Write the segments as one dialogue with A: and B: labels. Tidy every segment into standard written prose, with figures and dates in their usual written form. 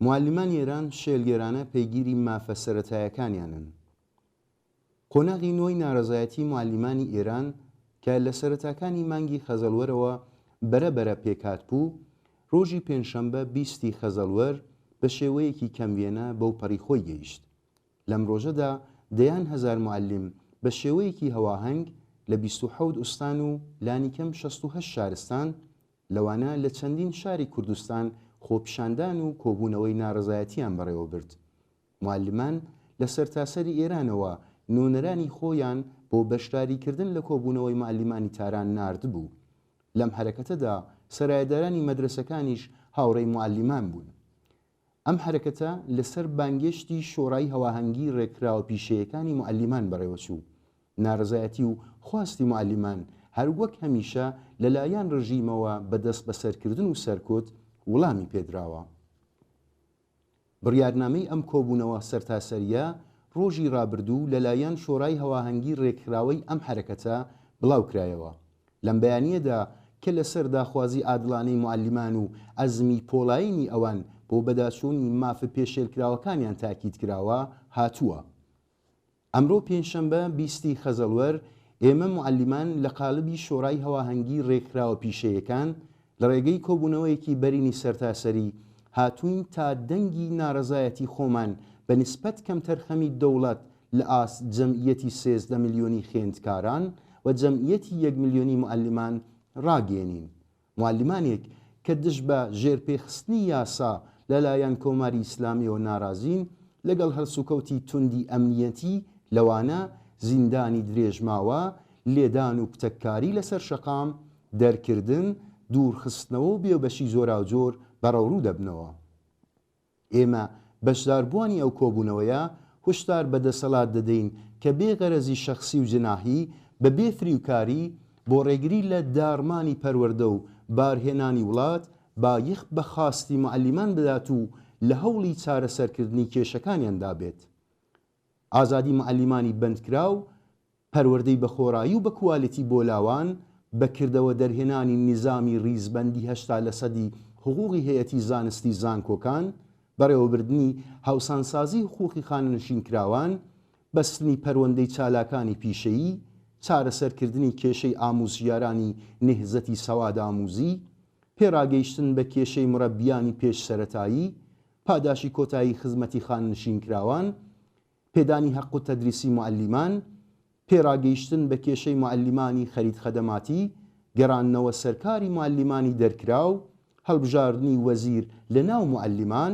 A: معلمان ئێران شێلگێرانە پەیگیری مافە سەرەتایەکانیانن. قۆناغی نۆی ناڕەزایەتی معلمانی ئێران کە لە سەرەتاکانی مانگی خەزەڵوەرەوە بەرەبەرە پێکات بوو، ڕۆژی پێنجشەمبە 20 خەزەڵوەر بە شێوەیەکی کەموێنە بەو پەڕی خۆی گەیشت. لەم ڕۆژەدا دەیان هەزار معلم بە شێوەیەکی هەواهەنگ لە 27 ئوستان و لانیکەم 68 شارستان لەوانە لە چەندین شاری کوردستان خۆپیشاندان و کۆبوونەوەی ناڕەزایەتیان بەڕێوە برد. معلمان لە سەرتاسەری ئێرانەوە نۆنەرانی خۆیان بۆ بەشداریکردن لە کۆبوونەوەی معلمانی تاران ناردبوو. لەم حرەکەتەدا سەرایەدارانی مەدرسەکانیش هاوڕێی معلمان بوون. ئەم حرەکەتە لەسەر بانگێشتی شۆڕای هەواهەنگی ڕێکراوە پیشەیەکانی معلمان بەڕێوەچوو. ناڕەزایەتی و خواستی معلمان هەروەک هەمیشە لەلایەن ڕژیمەوە بەدەست بەسەرکردن و سەرکۆت وڵامی پێدراوە. بڕیارنامەی ئەم کۆبوونەوە سەرتاسەریە ڕۆژی ڕابردوو لەلایەن شۆڕای هەواهەنگی ڕێکراوەی ئەم حرەکەتە بڵاوکرایەوە. لەم بەیانیەدا کە لەسەر داخوازی عادڵانەی معلمان و ئەزمی پۆڵایینی ئەوان بۆ بەداچوونی مافە پێشێلکراوەکانیان تاکید کراوە هاتووە. ئەمڕۆ پێنجشەمبە 20 خەزەڵوەر ئێمە معلمان لە قالبی شۆڕای هەواهەنگی ڕێکراوە پیشەیەکان لە ڕێگەی کۆبوونەوەیەکی بەرینی سەرتاسەری هاتوین تا دەنگی ناڕەزایەتی خۆمان بە نسبەت کەمتەرخەمی دەوڵەت لە ئاست جەمعیەتی 13 ملیۆنی خوێندکاران و جەمعیەتی 1 ملیۆنی معلمان ڕاگەێنین. معلمانێک کە دژ بە ژێرپێخستنی یاسا لەلایەن کۆماری ئیسلامیەوە ناڕازین لەگەڵ هەرسوکەوتی توندی ئەمنیەتی لەوانە زیندانی درێژماوە، لێدان و پتەککاری لەسەر شەقام، دەرکردن، دوورخستنەوە و بێوبەشی زۆراوجۆر بەڕەوڕوو دەبنەوە. ئێمە بەشداربووانی ئەو کۆبوونەوەیە هشدار بە دەسەڵات دەدەین کە بێ غەرەزی شەخسی و جناحی بە بێ فریوکاری بۆ ڕێگری لە دارمانی پەروەردە و بارهێنانی وڵات بایەخ بە خاستی معلمان بدات و لە هەوڵی چارەسەرکردنی کێشەکانیاندا بێت. ئازادی معلمانی بەندکراو، پەروەردەی بە خۆڕایی و بە کوالیتی بۆ لاوان، بەکردەوە دەرهێنانی نیزامی ڕیزبەندی 80% حقوقی هەیەتی زانستی زانکۆکان، بەڕێوەبردنی هاوسانسازی حقوقی خانەنشینکراوان، بەستنی پەروەندەی چالاکانی پیشەیی، چارەسەرکردنی کێشەی ئاموزیارانی نهزەتی سەواد ئاموزی، پێڕاگەیشتن بە کێشەی مڕەبیانی پێش سەرەتایی، پاداشی کۆتایی خزمەتی خانەنشینکراوان، پێدانی حەق و تەدریسی معلمان، پێڕاگەیشتن بە کێشەی معلمانی خەرید خەدەماتی، گەڕاننەوە سەرکاری معلمانی دەرکراو، هەڵبژاردننی وەزیر لە ناو معلمان،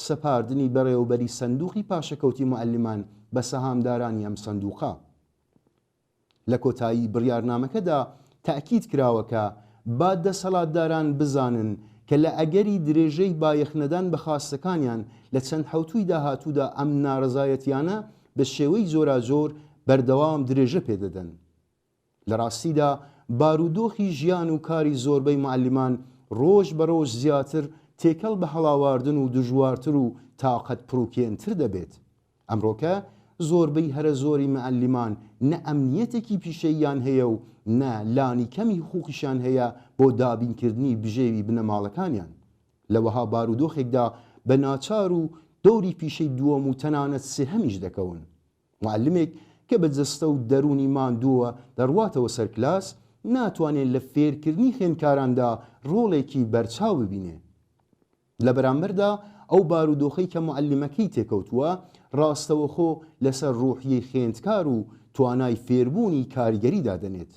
A: سەپاردنی بەڕێوەبەری سندوقی پاشەکەوتی معلمان بە سەهامدارانی ئەم سندوقە. لە کۆتایی بڕیارنامەکەدا تاکید کراوەکە با دەسەڵاتداران بزانن کە لە ئەگەری درێژەی بایەخنەدان بە خاستەکانیان لە چەند حوتوی داهاتوودا ئەم ناڕەزایەتیانە بە شێوەی زۆرازۆر بەردەوام درێژە پێدەدەن. لە ڕاستیدا بارودۆخی ژیان و کاری زۆربەی معلمان ڕۆژ بە ڕۆژ زیاتر تێکەڵ بە هەڵاواردن و دژوارتر و تاقەت پڕوکێنتر دەبێت. ئەمڕۆکە زۆربەی هەرە زۆری معلمان نە ئەمنیەتێکی پیشەییان هەیە و نە لانی کەمی حقوقیشان هەیە بۆ دابینکردنی بژێوی بنەماڵەکانیان. لەوەها بارودۆخێکدا بە ناچار و دەوری پیشەی دووەم و تەنانەت سێهەمیش دەکەون. معلمێک کە بە جەستە و دەرونی ماندووە دەڕواتەوە سەر کلاس ناتوانێت لە فێرکردنی خوێندکاراندا ڕۆڵێکی بەرچاو ببینێ. لە بەرامبەردا ئەو بارودۆخەی کە معلمەکەی تێکەوتووە ڕاستەوەخۆ لەسەر ڕوحیەی خوێندکار و توانای فێربوونی کاریگەری دادەنێت.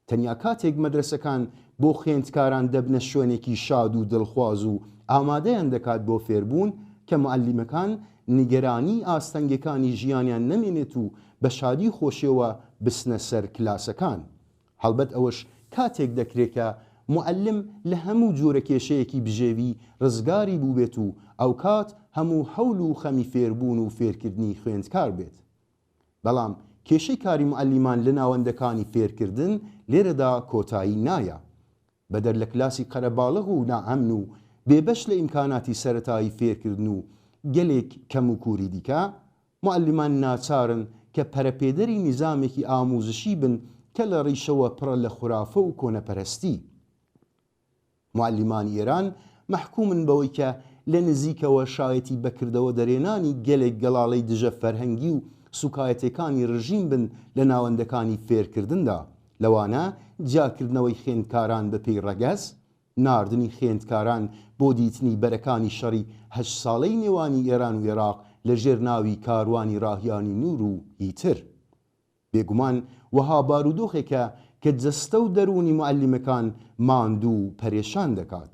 A: تەنیا کاتێک مەدرسەکان بۆ خوێندکاران دەبنە شوێنێکی شاد و دڵخواز و ئامادەیان دەکات بۆ فێربوون کە معلمەکان نیگەرانی ئاستەنگەکانی ژیانیان نەمێنێت و بە شادی خۆشیەوە بسنە سەر کلاسەکان. هەڵبەت ئەوەش کاتێک دەکرێت کە معلم لە هەموو جۆرە کێشەیەکی بژێوی ڕزگاری بوو بێت و ئەو کات هەموو هەوڵ و خەمی فێربوون و فێرکردنی خوێندکار بێت. بەڵام کێشەی کاری معلمان لە ناوەندەکانی فێرکردن لێرەدا کۆتایی نایە. بەدەر لە کلاسی قەرەباڵغ و نائەمن و بێبەش لە ئیمکاناتی سەرەتایی فێرکردن و گەلێک کەم و کووری دیکە، معلمان ناچارن کە پەرەپێدەری نیزامێکی ئاموزشی بن کە لە ڕیشەوە پڕە لە خوراافە و کۆنەپەرستی. معلمانی ئێران محکومن بەوەی کە لە نزیکەوە شایەتی بەکردەوە دەرێنانی گەلێک گەڵاڵەی دژە فەرهەنگی و سوکایەتەکانی ڕژیم بن لە ناوەندەکانی فێرکردندا، لەوانە جاکردنەوەی خوێندکاران بە پێی ڕەگەز، ناردنی خوێندکاران بۆ دیتنی بەرەکانی شەڕی 8 ساڵەی نێوانی ئێران و عێراق لە ژێر ناوی کاروانی ڕاهیانی نور و هیتر. بێگومان وەها بارودۆخێکە کە جەستە و دەرونی معەلیمەکان ماندوو و پەرێشان دەکات.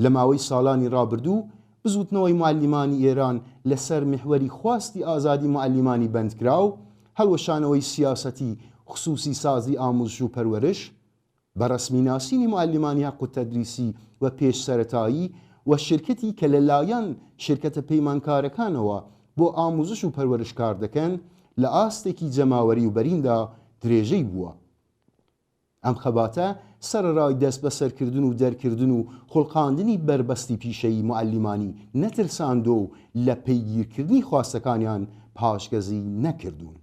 A: لە ماوەی ساڵانی ڕابردوو بزوتنەوەی معەلیمانی ئێران لەسەر محوەری خواستی ئازادی معەلیمانی بەندکرا و هەڵوەشانەوەی سیاسەتی خصوصی سازی ئاموزش و پەروەرش، بەڕەسمیناسینی معەلیمانی حەق و تەدریسی و پێش سەرەتایی و شرکەتی کە لەلایەن شرکەتە پەیمانکارەکانەوە بۆ ئاموزش و پەروەرش کار دەکەن لە ئاستێکی جەماوەری و بەریندا درێژەی بووە. ئەم خەباتە سەرەڕای دەست بە سەرکردن و دەرکردن و خوڵقاندنی بربەستی پیشەی معەلیمانی نەترساندۆ و لە پەیگیرکردنی خواستەکانیان پاشگەزی نەکردوون.